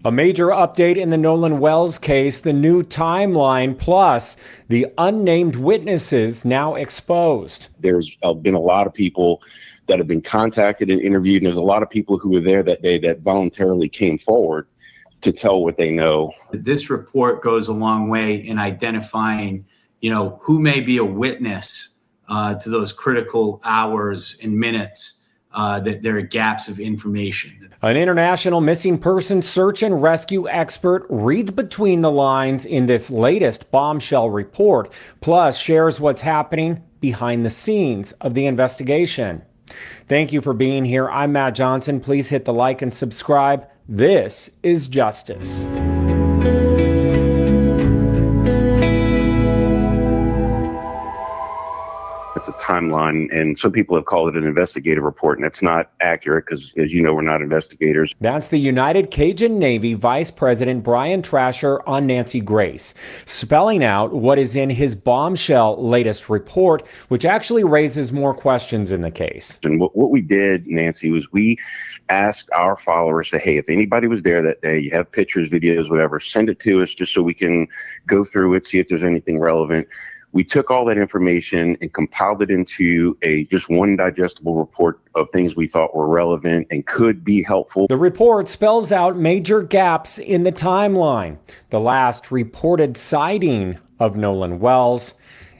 A major update in the Nolan Wells case, the new timeline, plus the unnamed witnesses now exposed. There's been a lot of people that have been contacted and interviewed, and there's a lot of people who were there that day that voluntarily came forward to tell what they know. This report goes a long way in identifying, who may be a witness to those critical hours and minutes that there are gaps of information. An international missing person search and rescue expert reads between the lines in this latest Bombshell report, plus shares what's happening behind the scenes of the investigation. Thank you for being here. I'm Matt Johnson. Please hit the like and subscribe. This is Justice. It's a timeline, and some people have called it an investigative report, and that's not accurate because, as you know, we're not investigators. That's the United Cajun Navy Vice President Brian Trasher on Nancy Grace, spelling out what is in his Bombshell latest report, which actually raises more questions in the case. And what we did, Nancy, was we asked our followers, say, hey, if anybody was there that day, you have pictures, videos, whatever, send it to us just so we can go through it, see if there's anything relevant. We took all that information and compiled it into just one digestible report of things we thought were relevant and could be helpful. The report spells out major gaps in the timeline. The last reported sighting of Nolan Wells,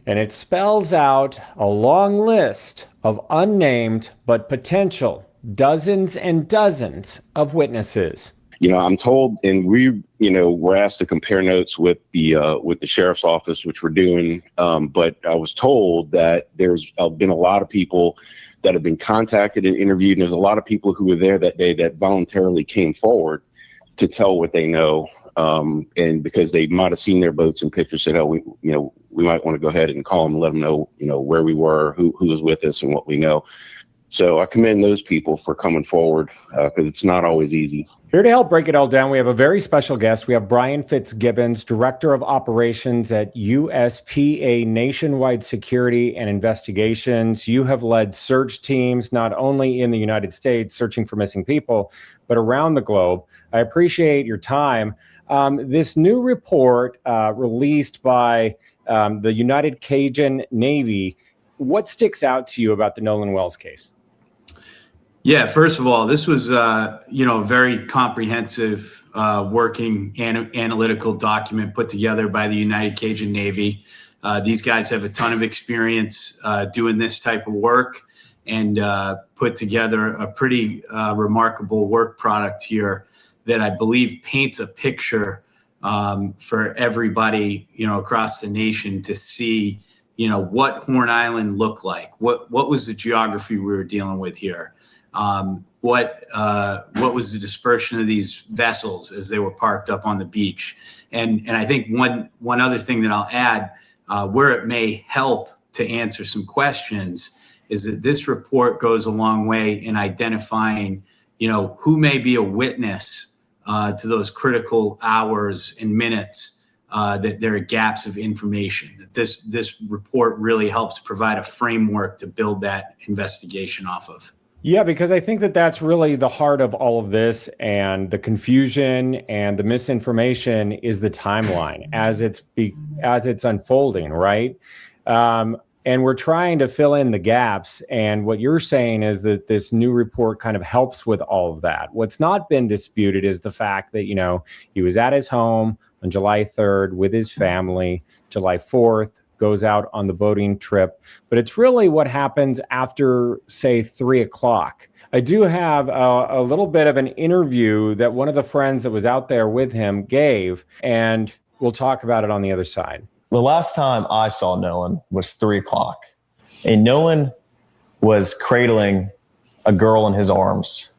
and it spells out a long list of unnamed but potential dozens and dozens of witnesses. I'm told, and we're asked to compare notes with the sheriff's office, which we're doing. But I was told that there's been a lot of people that have been contacted and interviewed, and there's a lot of people who were there that day that voluntarily came forward to tell what they know. And because they might have seen their boats and pictures, said, "Oh, we might want to go ahead and call them and let them know, where we were, who was with us, and what we know." So I commend those people for coming forward because it's not always easy. Here to help break it all down, we have a very special guest. We have Brian Fitzgibbons, Director of Operations at USPA Nationwide Security and Investigations. You have led search teams not only in the United States searching for missing people, but around the globe. I appreciate your time. This new report released by the United Cajun Navy, what sticks out to you about the Nolan Wells case? Yeah, first of all, this was, a very comprehensive working analytical document put together by the United Cajun Navy. These guys have a ton of experience doing this type of work and put together a pretty remarkable work product here that I believe paints a picture for everybody, across the nation to see, what Horn Island looked like. What was the geography we were dealing with here? What was the dispersion of these vessels as they were parked up on the beach? And I think one other thing that I'll add, where it may help to answer some questions, is that this report goes a long way in identifying, who may be a witness to those critical hours and minutes that there are gaps of information. That this report really helps provide a framework to build that investigation off of. Yeah, because I think that that's really the heart of all of this, and the confusion and the misinformation is the timeline as it's unfolding, right? And we're trying to fill in the gaps. And what you're saying is that this new report kind of helps with all of that. What's not been disputed is the fact that, he was at his home on July 3rd with his family. July 4th, goes out on the boating trip, but it's really what happens after, say, 3 o'clock. I do have a little bit of an interview that one of the friends that was out there with him gave, and we'll talk about it on the other side. The last time I saw Nolan was 3 o'clock, and Nolan was cradling a girl in his arms,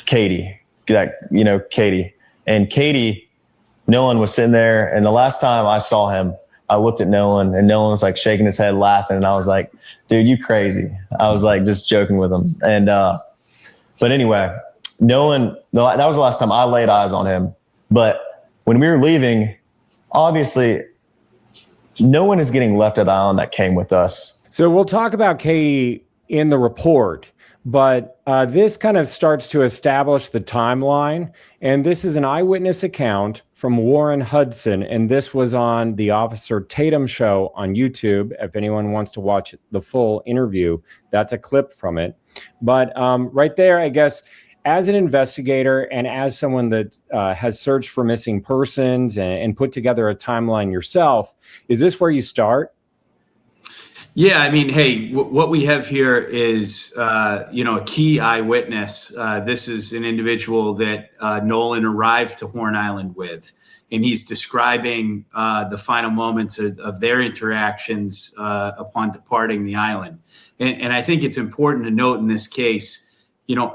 Katie, Katie. And Katie, Nolan was sitting there, and the last time I saw him, I looked at Nolan, and Nolan was like shaking his head, laughing. And I was like, dude, you crazy. I was like, just joking with him. And, but anyway, Nolan, that was the last time I laid eyes on him. But when we were leaving, obviously no one is getting left at the island that came with us. So we'll talk about Katie in the report, But this kind of starts to establish the timeline. And this is an eyewitness account from Warren Hudson. And this was on the Officer Tatum show on YouTube. If anyone wants to watch the full interview, that's a clip from it. But right there, I guess, as an investigator and as someone that has searched for missing persons and put together a timeline yourself, is this where you start? Yeah, I mean, hey, what we have here is, a key eyewitness. This is an individual that Nolan arrived to Horn Island with, and he's describing the final moments of their interactions upon departing the island. And I think it's important to note in this case,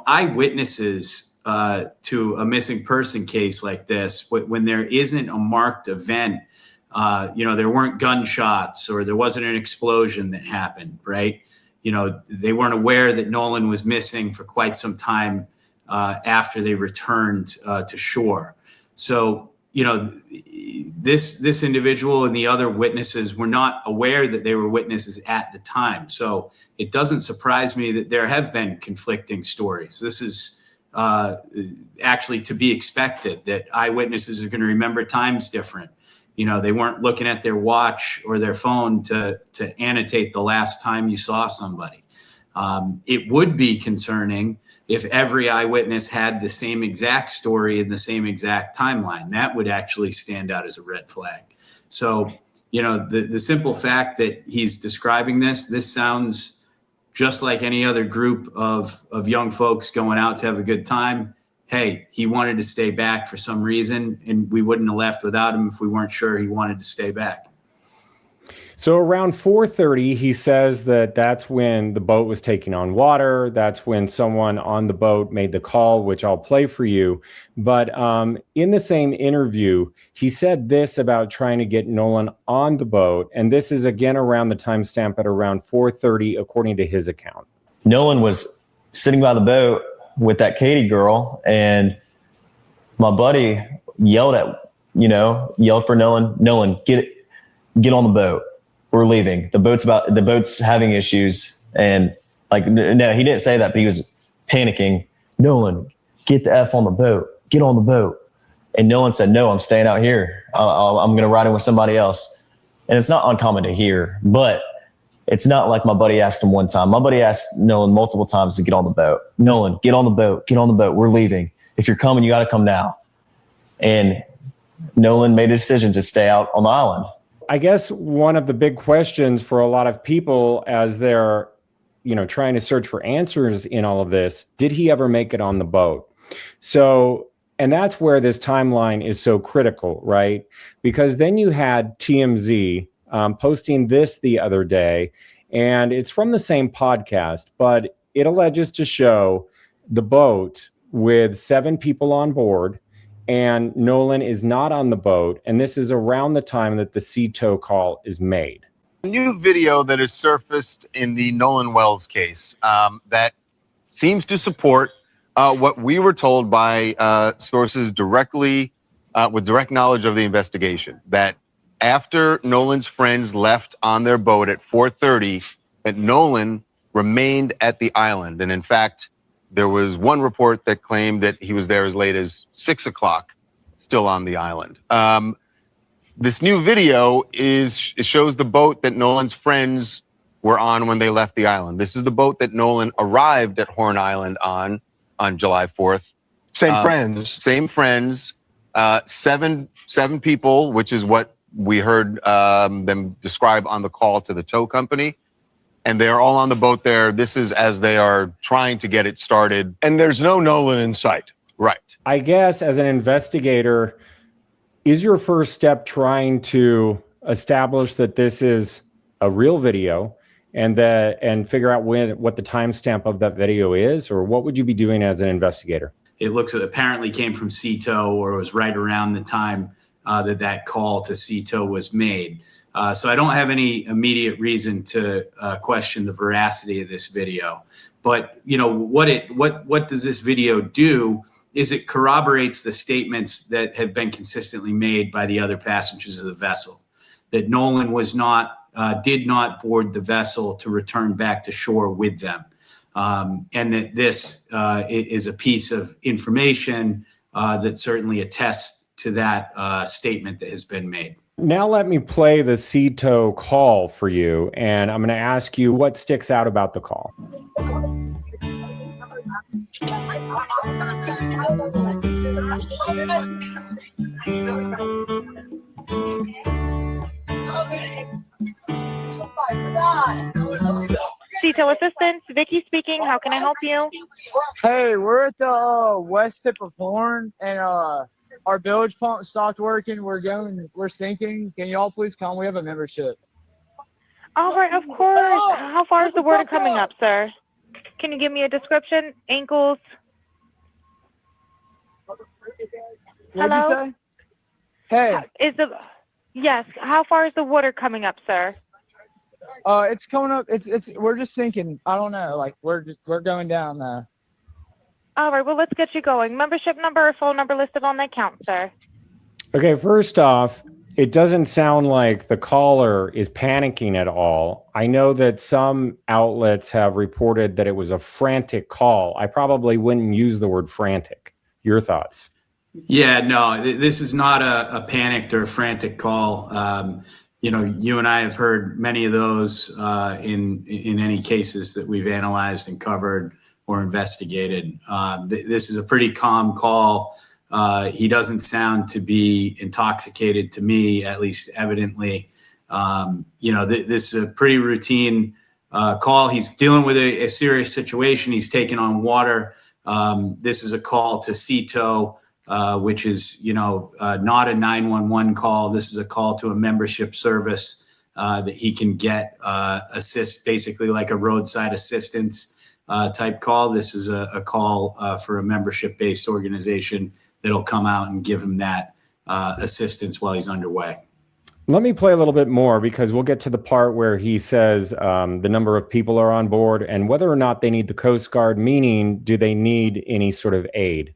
eyewitnesses to a missing person case like this, when there isn't a marked event, there weren't gunshots or there wasn't an explosion that happened, right? They weren't aware that Nolan was missing for quite some time after they returned to shore. So, this individual and the other witnesses were not aware that they were witnesses at the time. So it doesn't surprise me that there have been conflicting stories. This is actually to be expected, that eyewitnesses are going to remember times different. They weren't looking at their watch or their phone to annotate the last time you saw somebody. It would be concerning if every eyewitness had the same exact story in the same exact timeline. That would actually stand out as a red flag. So, the simple fact that he's describing this sounds just like any other group of young folks going out to have a good time. Hey, he wanted to stay back for some reason, and we wouldn't have left without him if we weren't sure he wanted to stay back. So around 4:30, he says that's when the boat was taking on water. That's when someone on the boat made the call, which I'll play for you. But in the same interview, he said this about trying to get Nolan on the boat. And this is again around the timestamp at around 4:30, according to his account. Nolan was sitting by the boat with that Katie girl, and my buddy yelled for Nolan, get on the boat. We're leaving. The boat's having issues. And no, he didn't say that, but he was panicking. Nolan, get the F on the boat. Get on the boat. And Nolan said, no, I'm staying out here. I'm going to ride in with somebody else. And it's not uncommon to hear, but it's not like my buddy asked him one time. My buddy asked Nolan multiple times to get on the boat. Nolan, get on the boat. Get on the boat. We're leaving. If you're coming, you got to come now. And Nolan made a decision to stay out on the island. I guess one of the big questions for a lot of people as they're, trying to search for answers in all of this, did he ever make it on the boat? So, and that's where this timeline is so critical, right? Because then you had TMZ posting this the other day, and it's from the same podcast, but it alleges to show the boat with 7 people on board, and Nolan is not on the boat, and this is around the time that the sea tow call is made. A new video that has surfaced in the Nolan Wells case that seems to support what we were told by sources directly with direct knowledge of the investigation, that after Nolan's friends left on their boat at 4:30, that Nolan remained at the island. And in fact, there was one report that claimed that he was there as late as 6 o'clock, still on the island. This new video it shows the boat that Nolan's friends were on when they left the island. This is the boat that Nolan arrived at Horn Island on July 4th. Same friends. 7 people, which is what we heard them describe on the call to the tow company. And they're all on the boat there. This is as they are trying to get it started. And there's no Nolan in sight. Right. I guess as an investigator, is your first step trying to establish that this is a real video and figure out what the timestamp of that video is? Or what would you be doing as an investigator? It looks like apparently came from sea tow, or was right around the time that call to sea tow was made. So I don't have any immediate reason to question the veracity of this video. But what does this video do is it corroborates the statements that have been consistently made by the other passengers of the vessel, that Nolan did not board the vessel to return back to shore with them. and that this is a piece of information that certainly attests to that statement that has been made. Now let me play the CETO call for you, and I'm going to ask you what sticks out about the call. CETO Assistance, Vicky speaking. How can I help you? Hey, we're at the west tip of Horn, and our bilge pump stopped working. We're sinking. Can y'all please come? We have a membership. All right, of course. How far is the water coming up, sir? Can you give me a description? Ankles? What'd Hello? you say? Hey, Yes. How far is the water coming up, sir? it's coming up. We're just sinking. I don't know. Like we're going down there. All right, well, let's get you going. Membership number or phone number listed on the account, sir. Okay, first off, it doesn't sound like the caller is panicking at all. I know that some outlets have reported that it was a frantic call. I probably wouldn't use the word frantic. Your thoughts? Yeah, no, this is not a panicked or frantic call. You and I have heard many of those in any cases that we've analyzed and covered or investigated. This is a pretty calm call. He doesn't sound to be intoxicated to me, at least evidently. This is a pretty routine call. He's dealing with a serious situation. He's taking on water. This is a call to CETO, which is, not a 911 call. This is a call to a membership service that he can get assist, basically like a roadside assistance type call. This is a call for a membership-based organization that'll come out and give him that assistance while he's underway. Let me play a little bit more because we'll get to the part where he says the number of people are on board and whether or not they need the Coast Guard, meaning do they need any sort of aid?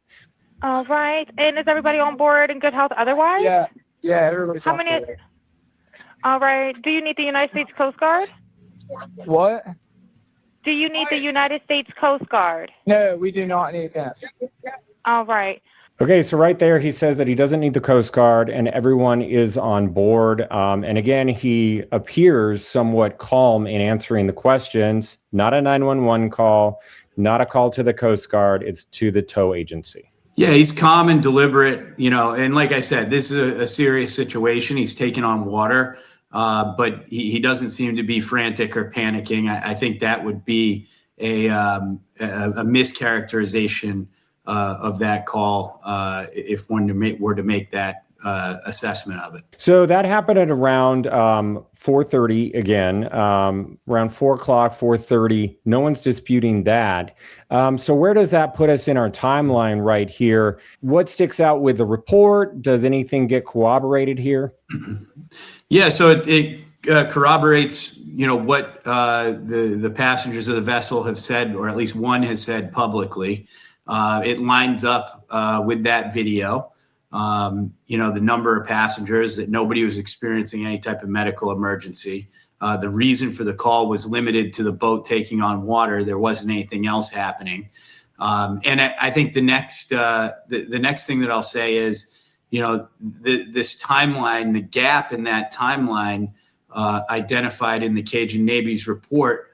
All right. And is everybody on board in good health otherwise? Yeah, everybody's How on many? board. All right. Do you need the United States Coast Guard? What? Do you need the United States Coast Guard? No, we do not need that. All right. Okay, so right there, he says that he doesn't need the Coast Guard and everyone is on board. And again, he appears somewhat calm in answering the questions. Not a 911 call, not a call to the Coast Guard. It's to the tow agency. Yeah, he's calm and deliberate, and like I said, this is a serious situation. He's taking on water, but he doesn't seem to be frantic or panicking. I think that would be a mischaracterization of that call if one were to make that assessment of it. So that happened at around 4:30 again, around 4 o'clock, 4:30. No one's disputing that. So where does that put us in our timeline right here? What sticks out with the report? Does anything get corroborated here? Yeah, so it corroborates, what the passengers of the vessel have said, or at least one has said publicly. It lines up with that video. The number of passengers, that nobody was experiencing any type of medical emergency. The reason for the call was limited to the boat taking on water. There wasn't anything else happening. And I think the next thing that I'll say is, this timeline, the gap in that timeline identified in the Cajun Navy's report,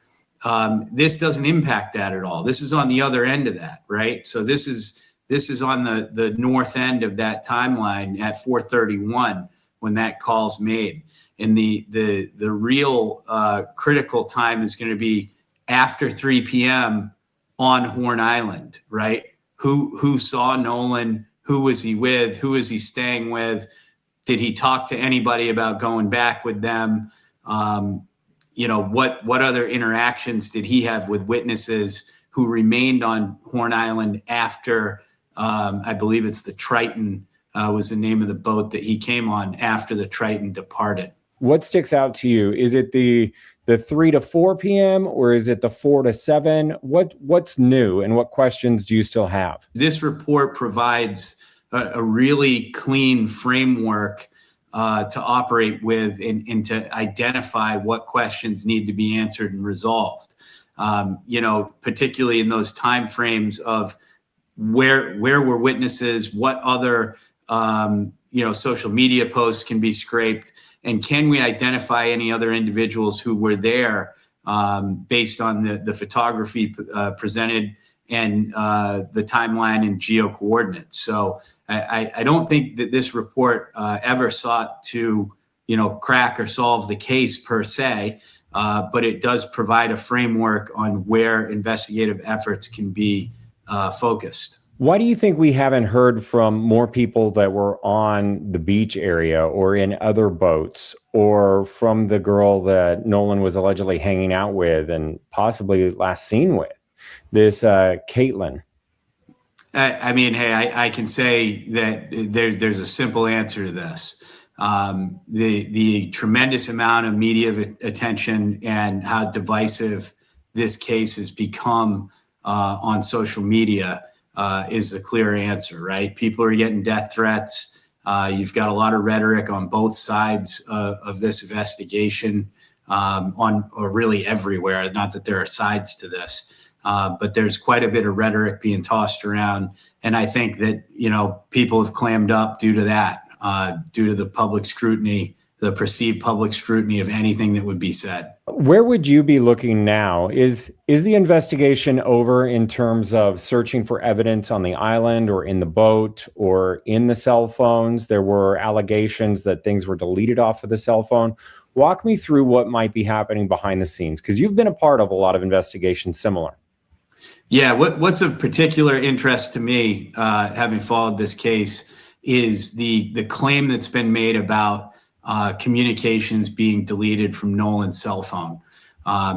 this doesn't impact that at all. This is on the other end of that, right? So this is on the north end of that timeline at 4:31 when that call's made. And the real critical time is going to be after 3 p.m. on Horn Island, right? Who saw Nolan? Who was he with? Who is he staying with? Did he talk to anybody about going back with them? What other interactions did he have with witnesses who remained on Horn Island after, I believe it's the Triton was the name of the boat that he came on after the Triton departed. What sticks out to you? Is it the 3 to 4 p.m. or is it the 4 to 7? What's new and what questions do you still have? This report provides a really clean framework to operate with and to identify what questions need to be answered and resolved. particularly in those time frames of where were witnesses, what other, social media posts can be scraped, and can we identify any other individuals who were there based on the photography presented and the timeline and geo coordinates. So I don't think that this report ever sought to, crack or solve the case per se, but it does provide a framework on where investigative efforts can be focused. Why do you think we haven't heard from more people that were on the beach area or in other boats, or from the girl that Nolan was allegedly hanging out with and possibly last seen with, this Caitlin? I can say that there's a simple answer to this. The tremendous amount of media attention and how divisive this case has become on social media is the clear answer, right? People are getting death threats. You've got a lot of rhetoric on both sides of this investigation, or really everywhere. Not that there are sides to this, but there's quite a bit of rhetoric being tossed around. And I think that, people have clammed up due to that, due to the public scrutiny, the perceived public scrutiny of anything that would be said. Where would you be looking now? Is the investigation over in terms of searching for evidence on the island or in the boat or in the cell phones? There were allegations that things were deleted off of the cell phone. Walk me through what might be happening behind the scenes, because you've been a part of a lot of investigations similar. Yeah, what's of particular interest to me, having followed this case, is the claim that's been made about communications being deleted from Nolan's cell phone.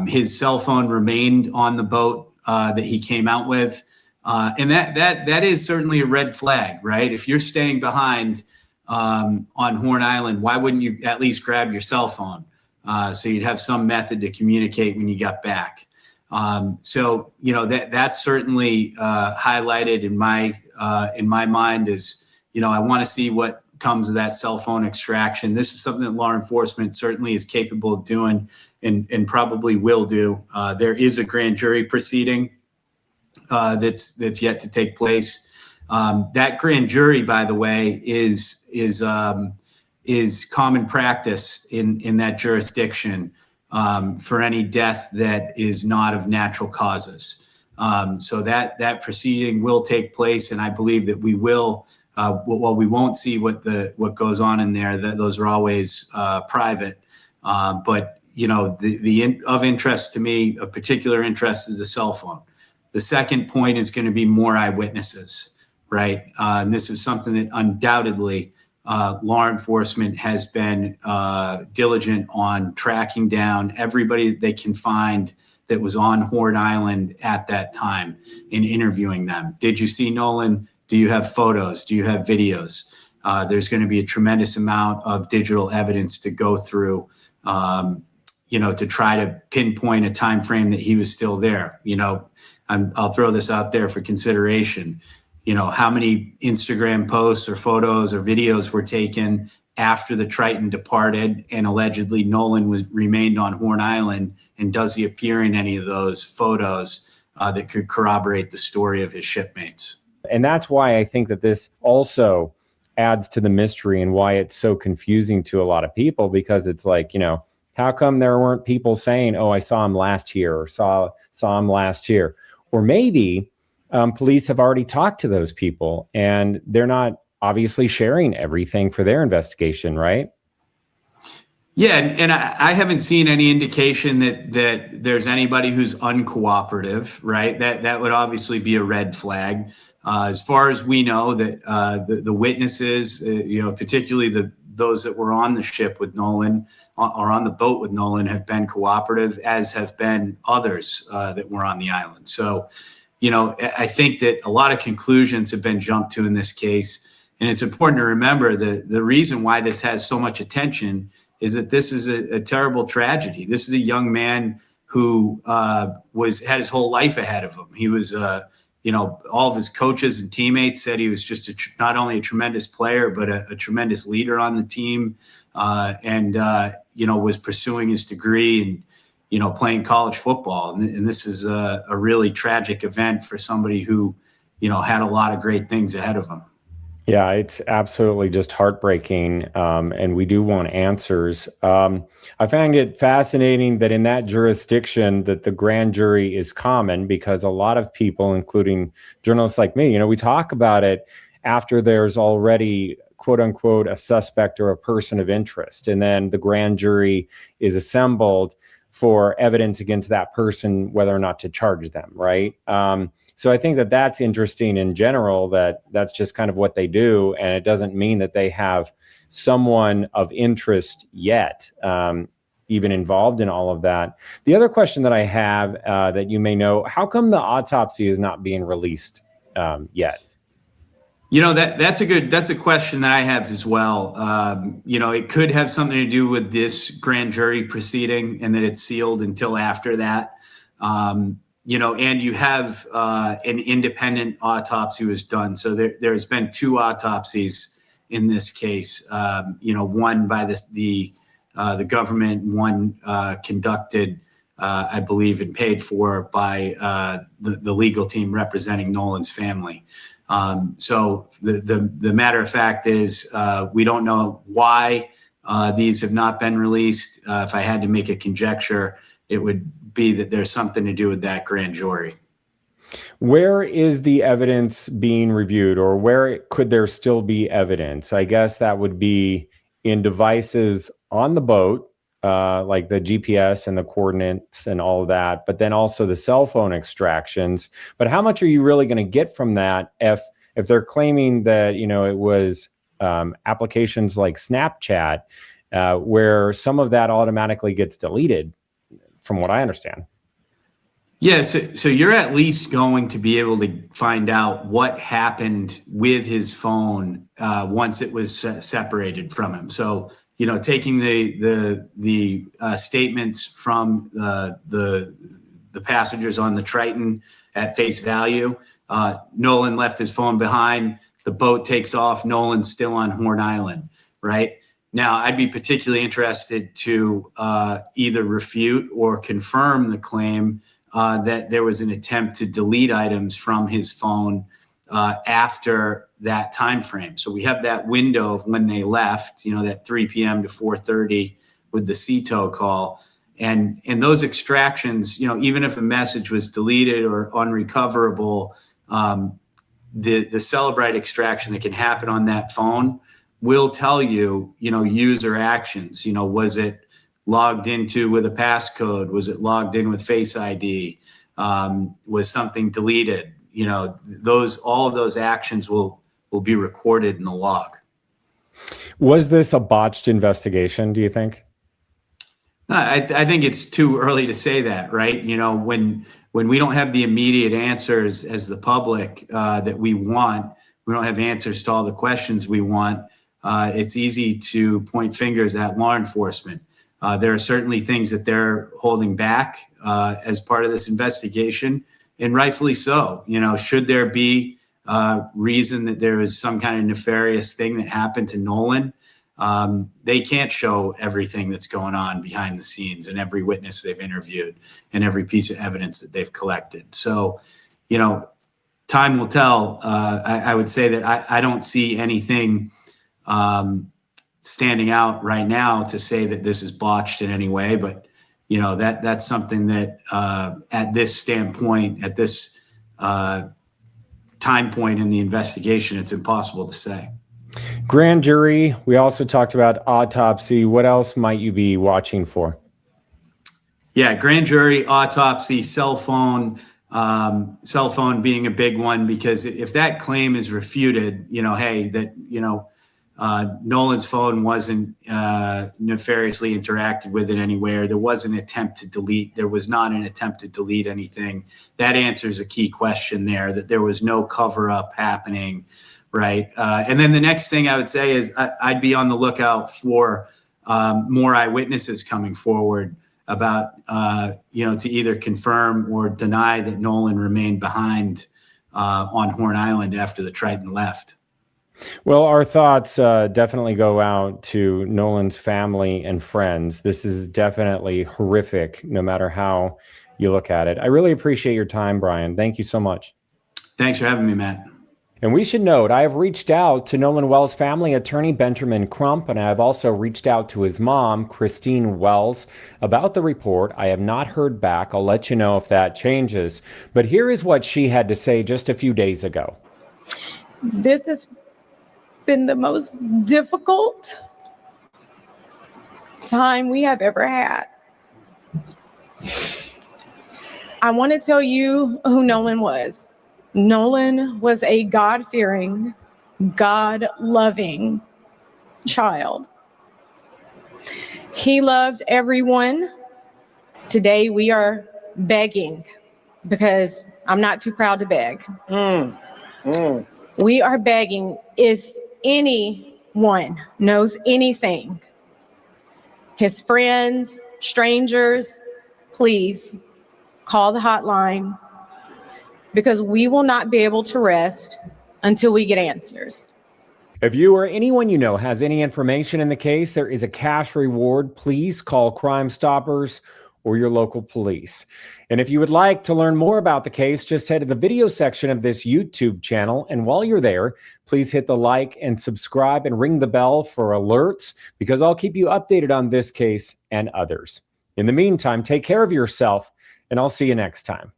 His cell phone remained on the boat that he came out with, and that is certainly a red flag, right? If you're staying behind on Horn Island, why wouldn't you at least grab your cell phone so you'd have some method to communicate when you got back? So that's certainly highlighted in my mind as, I want to see what comes of that cell phone extraction. This is something that law enforcement certainly is capable of doing and probably will do. There is a grand jury proceeding that's yet to take place. That grand jury, by the way, is common practice in that jurisdiction for any death that is not of natural causes. So that proceeding will take place, and I believe that we will. We won't see what goes on in there. Those are always private. But of interest to me, a particular interest is the cell phone. The second point is going to be more eyewitnesses, right? And this is something that undoubtedly law enforcement has been diligent on tracking down everybody that they can find that was on Horn Island at that time and interviewing them. Did you see Nolan? Do you have photos? Do you have videos? There's going to be a tremendous amount of digital evidence to go through, to try to pinpoint a time frame that he was still there. I'll throw this out there for consideration. How many Instagram posts or photos or videos were taken after the Triton departed and allegedly Nolan remained on Horn Island, and does he appear in any of those photos that could corroborate the story of his shipmates? And that's why I think that this also adds to the mystery and why it's so confusing to a lot of people, because it's like, how come there weren't people saying, oh, I saw him last year or saw him last year? Or maybe police have already talked to those people and they're not obviously sharing everything for their investigation, right? Yeah, and I haven't seen any indication that there's anybody who's uncooperative, right? That would obviously be a red flag. As far as we know, that the witnesses, particularly those that were on the ship with Nolan or on the boat with Nolan, have been cooperative, as have been others that were on the island. So, I think that a lot of conclusions have been jumped to in this case. And it's important to remember the reason why this has so much attention is that this is a terrible tragedy. This is a young man who had his whole life ahead of him. He was, all of his coaches and teammates said he was just not only a tremendous player, but a tremendous leader on the team, and was pursuing his degree. And, playing college football. And this is a really tragic event for somebody who, had a lot of great things ahead of him. Yeah, it's absolutely just heartbreaking, and we do want answers. I find it fascinating that in that jurisdiction that the grand jury is common, because a lot of people, including journalists like me, we talk about it after there's already, quote unquote, a suspect or a person of interest, and then the grand jury is assembled for evidence against that person, whether or not to charge them, right? So I think that that's interesting in general, that's just kind of what they do. And it doesn't mean that they have someone of interest yet, even involved in all of that. The other question that I have that you may know, how come the autopsy is not being released yet? That's a question that I have as well. It could have something to do with this grand jury proceeding and that it's sealed until after that. And you have an independent autopsy was done. So there's been 2 autopsies in this case. One by the government, one conducted, I believe, and paid for by the legal team representing Nolan's family. So the matter of fact is we don't know why these have not been released. If I had to make a conjecture, it would be that there's something to do with that grand jury. Where is the evidence being reviewed, or where could there still be evidence? I guess that would be in devices on the boat, like the GPS and the coordinates and all of that, but then also the cell phone extractions. But how much are you really going to get from that if they're claiming that, it was applications like Snapchat, where some of that automatically gets deleted, from what I understand? Yeah, so you're at least going to be able to find out what happened with his phone once it was separated from him. So, taking the statements from the passengers on the Triton at face value, Nolan left his phone behind. The boat takes off. Nolan's still on Horn Island, right? Now, I'd be particularly interested to either refute or confirm the claim that there was an attempt to delete items from his phone after that time frame. So we have that window of when they left, that 3 p.m. to 4:30 with the CTO call. And those extractions, even if a message was deleted or unrecoverable, the Celebrite extraction that can happen on that phone will tell you, user actions. Was it logged into with a passcode? Was it logged in with Face ID? Was something deleted? All of those actions will be recorded in the log. Was this a botched investigation, do you think? I think it's too early to say that, right? When we don't have the immediate answers as the public that we want, we don't have answers to all the questions we want. It's easy to point fingers at law enforcement. There are certainly things that they're holding back as part of this investigation, and rightfully so. Should there be reason that there is some kind of nefarious thing that happened to Nolan, they can't show everything that's going on behind the scenes and every witness they've interviewed and every piece of evidence that they've collected. So, time will tell. I would say that I don't see anything standing out right now to say that this is botched in any way, but that's something that at this standpoint, at this time point in the investigation, it's impossible to say. Grand jury. We also talked about autopsy. What else might you be watching for? Yeah, grand jury, autopsy, cell phone being a big one, because if that claim is refuted, Nolan's phone wasn't nefariously interacted with it anywhere. There was an attempt to delete. There was not an attempt to delete anything. That answers a key question there, that there was no cover up happening, right? And then the next thing I would say is I'd be on the lookout for more eyewitnesses coming forward about, to either confirm or deny that Nolan remained behind on Horn Island after the Triton left. Well, our thoughts definitely go out to Nolan's family and friends. This is definitely horrific, no matter how you look at it. I really appreciate your time, Brian. Thank you so much. Thanks for having me, Matt. And we should note, I have reached out to Nolan Wells' family attorney, Benjamin Crump, and I have also reached out to his mom, Christine Wells, about the report. I have not heard back. I'll let you know if that changes. But here is what she had to say just a few days ago. This has been the most difficult time we have ever had. I want to tell you who Nolan was. Nolan was a God-fearing, God-loving child. He loved everyone. Today we are begging because I'm not too proud to beg. We are begging, if anyone knows anything, his friends, strangers, please call the hotline, because we will not be able to rest until we get answers. If you or anyone you know has any information in the case, there is a cash reward. Please call Crime Stoppers or your local police. And if you would like to learn more about the case, just head to the video section of this YouTube channel. And while you're there, please hit the like and subscribe and ring the bell for alerts, because I'll keep you updated on this case and others. In the meantime, take care of yourself, and I'll see you next time.